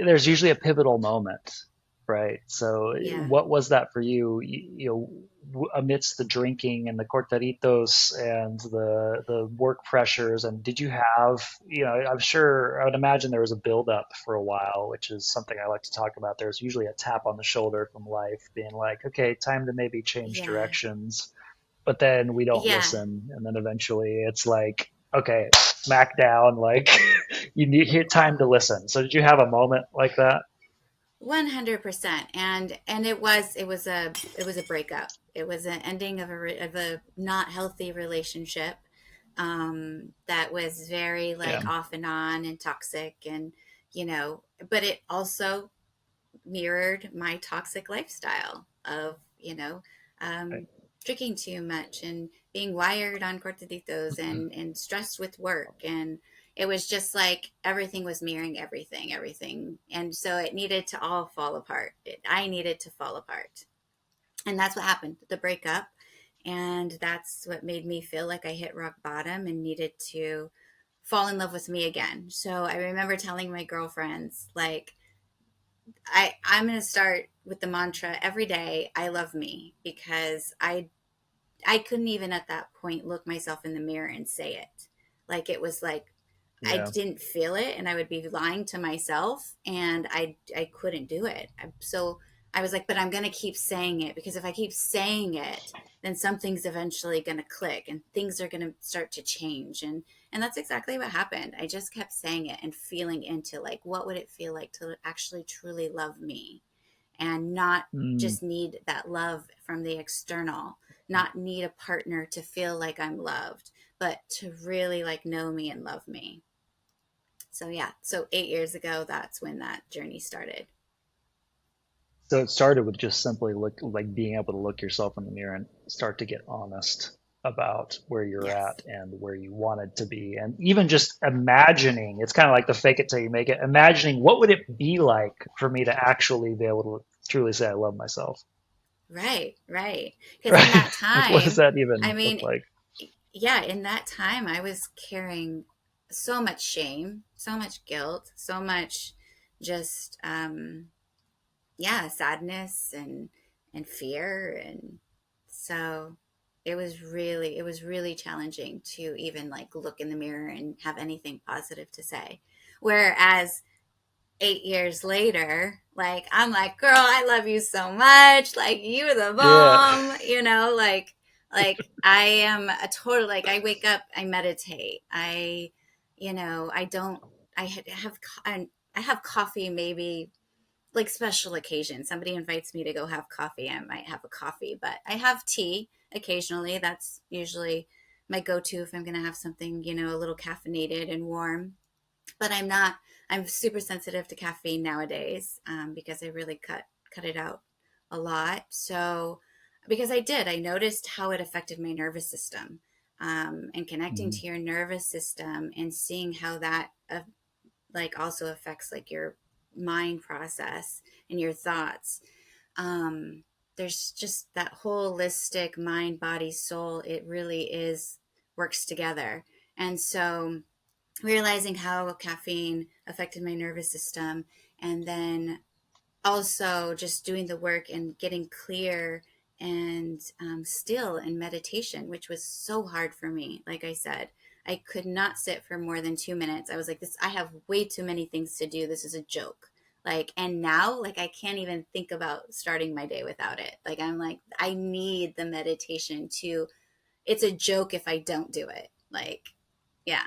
there's usually a pivotal moment, right? So Yeah. what was that for you? Amidst the drinking and the cortaditos and the work pressures, and did you have, I'm sure, I would imagine there was a buildup for a while, which is something I like to talk about. There's usually a tap on the shoulder from life, being like, okay, time to maybe change Yeah. directions, but then we don't Yeah. listen, and then eventually it's like, okay, smack down, like you need hit time to listen. So did you have a moment like that? 100%. And it was a breakup. It was an ending of a not healthy relationship, that was very Yeah. like off and on and toxic, and but it also mirrored my toxic lifestyle of, Right. um, drinking too much and being wired on cortaditos and stressed with work. And it was just like everything was mirroring everything. And so it needed to all fall apart. I needed to fall apart. And that's what happened, the breakup. And that's what made me feel like I hit rock bottom and needed to fall in love with me again. So I remember telling my girlfriends, like, I'm going to start with the mantra every day, I love me, because I couldn't even at that point look myself in the mirror and say it. Like it was like I Yeah. didn't feel it, and I would be lying to myself, and I couldn't do it. So I was like, but I'm going to keep saying it, because if I keep saying it, then something's eventually going to click and things are going to start to change. And that's exactly what happened. I just kept saying it and feeling into like, what would it feel like to actually truly love me, and not Mm. just need that love from the external, not need a partner to feel like I'm loved, but to really like know me and love me. So yeah, so 8 years ago, that's when that journey started. So it started with just simply being able to look yourself in the mirror and start to get honest about where you're Yes. at and where you wanted to be. And even just imagining, it's kind of like the fake it till you make it, imagining what would it be like for me to actually be able to truly say I love myself. Right, right. Because in Right? that Like what does time, that I even look mean, like? yeah, in that time, I was carrying so much shame, so much guilt, so much just, yeah, sadness and fear. And so it was really challenging to even like look in the mirror and have anything positive to say. Whereas 8 years later, like I'm like, girl, I love you so much. Like you're the Yeah. bomb, like I am a total, like I wake up, I meditate. I don't, have, I have coffee maybe like special occasions. Somebody invites me to go have coffee, I might have a coffee, but I have tea occasionally. That's usually my go-to if I'm going to have something, a little caffeinated and warm. But I'm super sensitive to caffeine nowadays, because I really cut it out a lot. So because I noticed how it affected my nervous system, and connecting Mm. to your nervous system and seeing how that, like also affects like your mind process and your thoughts. There's just that holistic mind, body, soul. It really is works together. And so realizing how caffeine affected my nervous system, and then also just doing the work and getting clear and, still in meditation, which was so hard for me. Like I said, I could not sit for more than 2 minutes. I was like, this, I have way too many things to do. This is a joke. Like, and now, like, I can't even think about starting my day without it. Like, I'm like, I need the meditation to, it's a joke if I don't do it. Like, yeah.